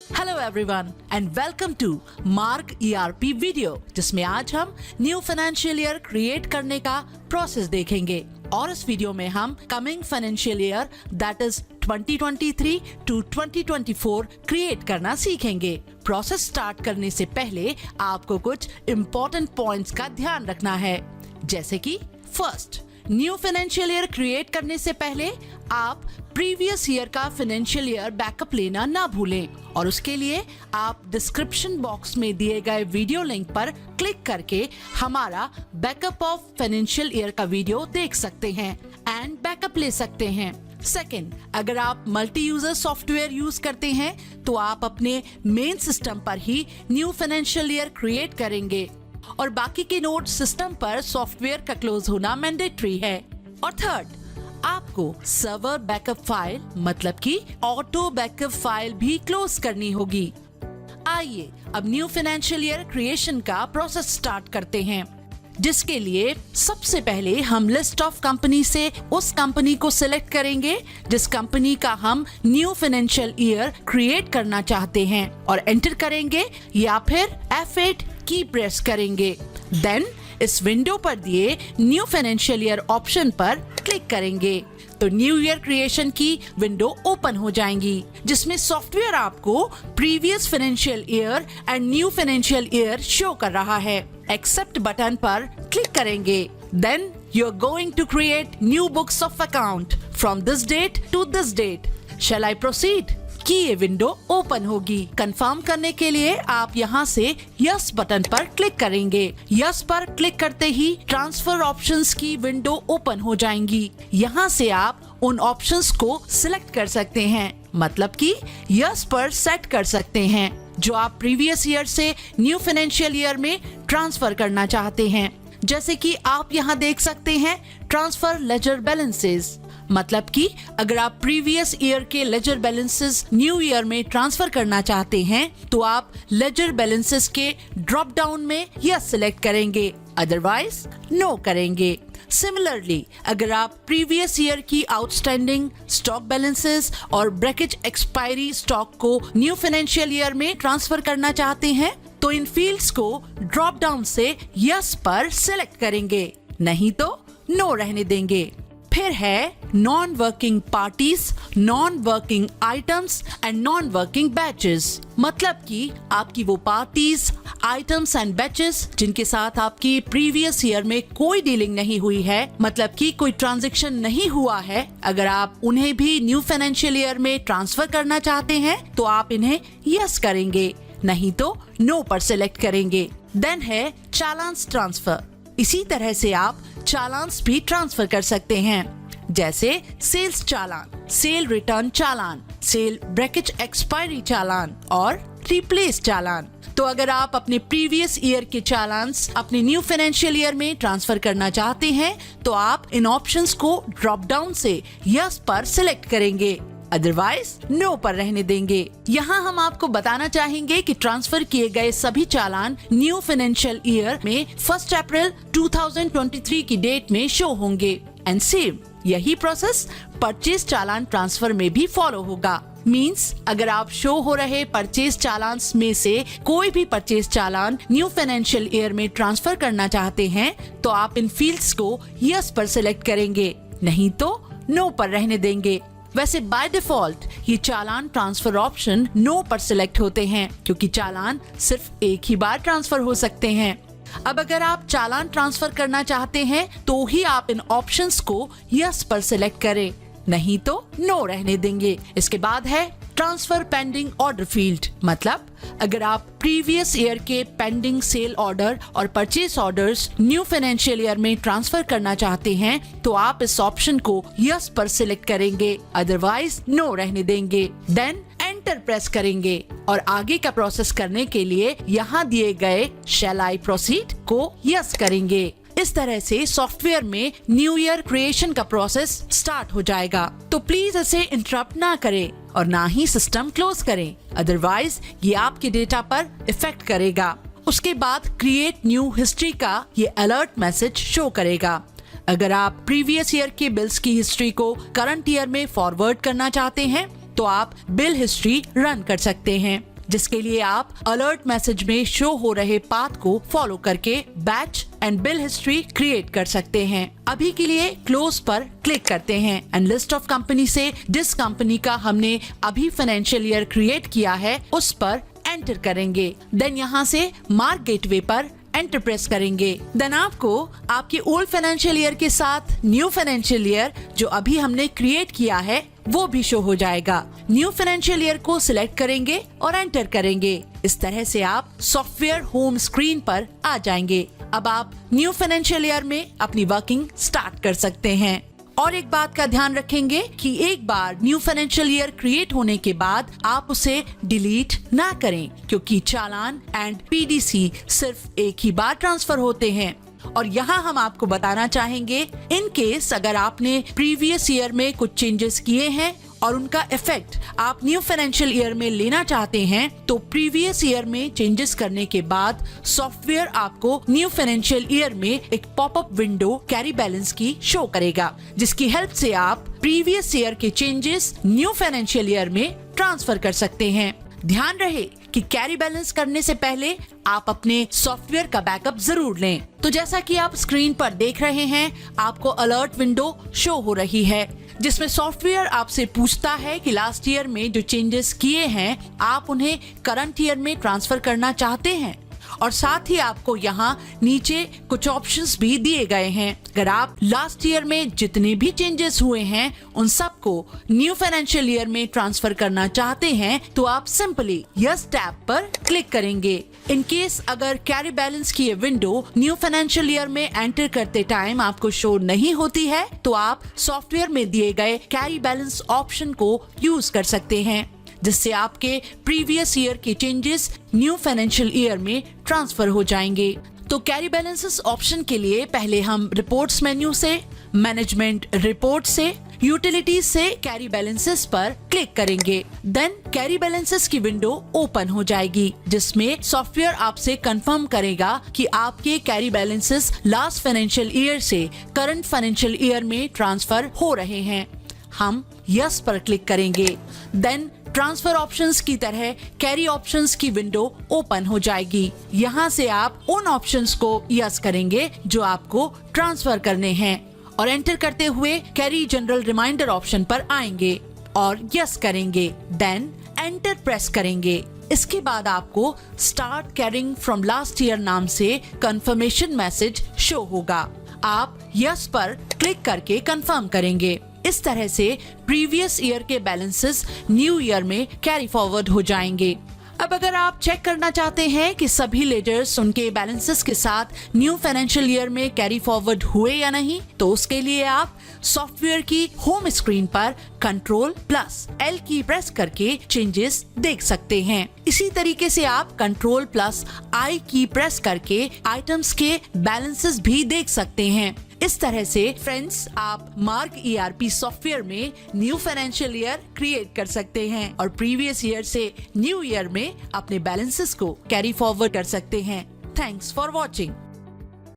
Hello everyone and welcome to Marg ERP video, जिसमें आज हम न्यू फाइनेंशियल ईयर क्रिएट करने का प्रोसेस देखेंगे। और इस वीडियो में हम coming financial year that is 2023 to 2024 create करना सीखेंगे। प्रोसेस स्टार्ट करने से पहले आपको कुछ इम्पोर्टेंट पॉइंट्स का ध्यान रखना है, जैसे कि first, new financial year create करने से पहले आप प्रीवियस ईयर का फाइनेंशियल ईयर बैकअप लेना ना भूलें, और उसके लिए आप डिस्क्रिप्शन बॉक्स में दिए गए वीडियो लिंक पर क्लिक करके हमारा बैकअप ऑफ फाइनेंशियल ईयर का वीडियो देख सकते हैं एंड बैकअप ले सकते हैं। सेकेंड, अगर आप मल्टी यूजर सॉफ्टवेयर यूज करते हैं तो आप अपने मेन सिस्टम पर ही न्यू फाइनेंशियल ईयर क्रिएट करेंगे, और बाकी के नोड सिस्टम पर सॉफ्टवेयर का क्लोज होना मैंडेटरी है। और थर्ड, आपको सर्वर बैकअप फाइल मतलब कि ऑटो बैकअप फाइल भी क्लोज करनी होगी। आइए अब न्यू फाइनेंशियल ईयर क्रिएशन का प्रोसेस स्टार्ट करते हैं, जिसके लिए सबसे पहले हम लिस्ट ऑफ कंपनी से उस कंपनी को सिलेक्ट करेंगे जिस कंपनी का हम न्यू फाइनेंशियल ईयर क्रिएट करना चाहते हैं, और एंटर करेंगे या फिर F8 की प्रेस करेंगे। देन इस विंडो पर दिए न्यू फाइनेंशियल ईयर ऑप्शन पर क्लिक करेंगे तो न्यू ईयर क्रिएशन की विंडो ओपन हो जाएंगी, जिसमें सॉफ्टवेयर आपको previous financial year and new financial year show कर रहा है। एक्सेप्ट बटन पर क्लिक करेंगे। Then you are going to create new books of account from this date to this date. Shall I proceed की ये window open होगी। Confirm करने के लिए आप यहाँ से यस बटन पर क्लिक करेंगे। यस पर क्लिक करते ही ट्रांसफर ऑप्शंस की विंडो ओपन हो जाएंगी। यहाँ से आप उन ऑप्शंस को सिलेक्ट कर सकते हैं, मतलब कि यस पर सेट कर सकते हैं जो आप प्रीवियस ईयर से न्यू फाइनेंशियल ईयर में ट्रांसफर करना चाहते हैं। जैसे कि आप यहाँ देख सकते हैं ट्रांसफर लेजर बैलेंसेस, मतलब कि अगर आप प्रीवियस ईयर के लेजर बैलेंसेस न्यू ईयर में ट्रांसफर करना चाहते हैं तो आप लेजर बैलेंसेस के ड्रॉप डाउन में यस सिलेक्ट करेंगे, अदरवाइज नो करेंगे। सिमिलरली, अगर आप प्रीवियस ईयर की आउटस्टैंडिंग स्टॉक बैलेंसेस और ब्रेकेज एक्सपायरी स्टॉक को न्यू फाइनेंशियल ईयर में ट्रांसफर करना चाहते हैं तो इन फील्ड्स को ड्रॉप डाउन से यस पर सिलेक्ट करेंगे, नहीं तो नो रहने देंगे। फिर है non working parties, non working items and non working batches, मतलब कि आपकी वो पार्टीज, आइटम्स एंड बैचेस जिनके साथ आपकी प्रीवियस ईयर में कोई डीलिंग नहीं हुई है, मतलब कि कोई ट्रांजैक्शन नहीं हुआ है। अगर आप उन्हें भी न्यू फाइनेंशियल ईयर में ट्रांसफर करना चाहते हैं तो आप इन्हें यस करेंगे, नहीं तो नो पर सिलेक्ट करेंगे। देन है चालान्स ट्रांसफर। इसी तरह से आप चालान्स भी ट्रांसफर कर सकते हैं, जैसे सेल्स चालान, सेल रिटर्न चालान, सेल ब्रेकेज एक्सपायरी चालान और रिप्लेस चालान। तो अगर आप अपने प्रीवियस ईयर के चालान्स अपने न्यू फाइनेंशियल ईयर में ट्रांसफर करना चाहते हैं तो आप इन ऑप्शंस को ड्रॉप डाउन से यस पर सिलेक्ट करेंगे, अदरवाइज नो पर रहने देंगे। यहाँ हम आपको बताना चाहेंगे कि ट्रांसफर किए गए सभी चालान न्यू फाइनेंशियल ईयर में 1 अप्रैल 2023 की डेट में शो होंगे। एंड सेम यही प्रोसेस परचेज चालान ट्रांसफर में भी फॉलो होगा। मींस अगर आप शो हो रहे परचेज चालान में से कोई भी परचेज चालान न्यू फाइनेंशियल ईयर में ट्रांसफर करना चाहते हैं तो आप इन फील्ड्स को यस पर सिलेक्ट करेंगे, नहीं तो नो पर रहने देंगे। वैसे बाय डिफॉल्ट ये चालान ट्रांसफर ऑप्शन नो पर सिलेक्ट होते हैं, क्योंकि चालान सिर्फ एक ही बार ट्रांसफर हो सकते हैं। अब अगर आप चालान ट्रांसफर करना चाहते हैं तो ही आप इन ऑप्शंस को यस पर सिलेक्ट करें, नहीं तो नो रहने देंगे। इसके बाद है ट्रांसफर पेंडिंग ऑर्डर फील्ड, मतलब अगर आप प्रीवियस ईयर के पेंडिंग सेल ऑर्डर और purchase orders new financial year में ट्रांसफर करना चाहते हैं तो आप इस ऑप्शन को यस पर सिलेक्ट करेंगे, अदरवाइज नो रहने देंगे। देन एंटर प्रेस करेंगे और आगे का प्रोसेस करने के लिए यहाँ दिए गए शैल आई प्रोसीड को यस करेंगे। इस तरह से सॉफ्टवेयर में न्यू ईयर क्रिएशन का प्रोसेस स्टार्ट हो जाएगा। तो प्लीज इसे इंटरप्ट ना करें और ना ही सिस्टम क्लोज करें, अदरवाइज ये आपके डेटा पर इफेक्ट करेगा। उसके बाद क्रिएट न्यू हिस्ट्री का ये अलर्ट मैसेज शो करेगा। अगर आप प्रीवियस ईयर के बिल्स की हिस्ट्री को करंट ईयर में फॉरवर्ड करना चाहते हैं तो आप बिल हिस्ट्री रन कर सकते हैं। जिसके लिए आप अलर्ट मैसेज में शो हो रहे पाथ को फॉलो करके batch and bill history create कर सकते हैं। अभी के लिए क्लोज पर क्लिक करते हैं एंड लिस्ट ऑफ कंपनी से जिस कंपनी का हमने अभी फाइनेंशियल ईयर क्रिएट किया है उस पर एंटर करेंगे। देन यहाँ से मार्क गेटवे पर एंटर प्रेस करेंगे। देन आपको आपके ओल्ड फाइनेंशियल ईयर के साथ न्यू फाइनेंशियल ईयर जो अभी हमने क्रिएट किया है वो भी शो हो जाएगा। न्यू फाइनेंशियल ईयर को सिलेक्ट करेंगे और एंटर करेंगे। इस तरह से आप सॉफ्टवेयर होम स्क्रीन पर आ जाएंगे। अब आप न्यू फाइनेंशियल ईयर में अपनी वर्किंग स्टार्ट कर सकते हैं। और एक बात का ध्यान रखेंगे कि एक बार न्यू फाइनेंशियल ईयर क्रिएट होने के बाद आप उसे डिलीट ना करें, क्योंकि चालान एंड पीडीसी सिर्फ एक ही बार ट्रांसफर होते हैं। और यहाँ हम आपको बताना चाहेंगे, इन केस अगर आपने प्रीवियस ईयर में कुछ चेंजेस किए हैं और उनका इफेक्ट आप न्यू फाइनेंशियल ईयर में लेना चाहते हैं, तो प्रीवियस ईयर में चेंजेस करने के बाद सॉफ्टवेयर आपको न्यू फाइनेंशियल ईयर में एक पॉपअप विंडो कैरी बैलेंस की शो करेगा, जिसकी हेल्प से आप प्रीवियस ईयर के चेंजेस न्यू फाइनेंशियल ईयर में ट्रांसफर कर सकते हैं। ध्यान रहे कि कैरी बैलेंस करने से पहले आप अपने सॉफ्टवेयर का बैकअप जरूर लें। तो जैसा कि आप स्क्रीन पर देख रहे हैं, आपको अलर्ट विंडो शो हो रही है, जिसमें सॉफ्टवेयर आपसे पूछता है कि लास्ट ईयर में जो चेंजेस किए हैं आप उन्हें करंट ईयर में ट्रांसफर करना चाहते हैं। और साथ ही आपको यहाँ नीचे कुछ ऑप्शंस भी दिए गए हैं। अगर आप लास्ट ईयर में जितने भी चेंजेस हुए हैं उन सबको न्यू फाइनेंशियल ईयर में ट्रांसफर करना चाहते हैं तो आप सिंपली यस टैब पर क्लिक करेंगे। इन केस अगर कैरी बैलेंस की ये विंडो न्यू फाइनेंशियल ईयर में एंटर करते टाइम आपको शो नहीं होती है तो आप सॉफ्टवेयर में दिए गए कैरी बैलेंस ऑप्शन को यूज कर सकते हैं, जिससे आपके प्रीवियस ईयर के चेंजेस न्यू फाइनेंशियल ईयर में ट्रांसफर हो जाएंगे। तो कैरी बैलेंसेस ऑप्शन के लिए पहले हम रिपोर्ट्स मेन्यू से, मैनेजमेंट रिपोर्ट से, यूटिलिटीज से कैरी बैलेंसेस पर क्लिक करेंगे। देन कैरी बैलेंसेस की विंडो ओपन हो जाएगी, जिसमें सॉफ्टवेयर आपसे कंफर्म करेगा कि आपके carry balances last financial year से करंट फाइनेंशियल ईयर में ट्रांसफर हो रहे हैं। हम यस पर क्लिक करेंगे। देन ट्रांसफर ऑप्शंस की तरह कैरी ऑप्शंस की विंडो ओपन हो जाएगी। यहाँ से आप उन ऑप्शंस को यस करेंगे जो आपको ट्रांसफर करने हैं और एंटर करते हुए कैरी जनरल रिमाइंडर ऑप्शन पर आएंगे और यस करेंगे। देन एंटर प्रेस करेंगे। इसके बाद आपको start carrying from last year नाम से कंफर्मेशन मैसेज शो होगा। आप यस पर क्लिक करके कंफर्म करेंगे। इस तरह से प्रीवियस ईयर के बैलेंसेस न्यू ईयर में कैरी फॉरवर्ड हो जाएंगे। अब अगर आप चेक करना चाहते हैं कि सभी लेजर्स उनके बैलेंसेस के साथ न्यू फाइनेंशियल ईयर में कैरी फॉरवर्ड हुए या नहीं, तो उसके लिए आप सॉफ्टवेयर की होम स्क्रीन पर Ctrl+L की प्रेस करके चेंजेस देख सकते हैं। इसी तरीके से आप Ctrl+I की प्रेस करके आइटम्स के बैलेंसेस भी देख सकते हैं। इस तरह से फ्रेंड्स आप मार्क ERP सॉफ्टवेयर में न्यू फाइनेंशियल ईयर क्रिएट कर सकते हैं और प्रीवियस ईयर से न्यू ईयर में अपने बैलेंसेस को कैरी फॉरवर्ड कर सकते हैं। Thanks for watching.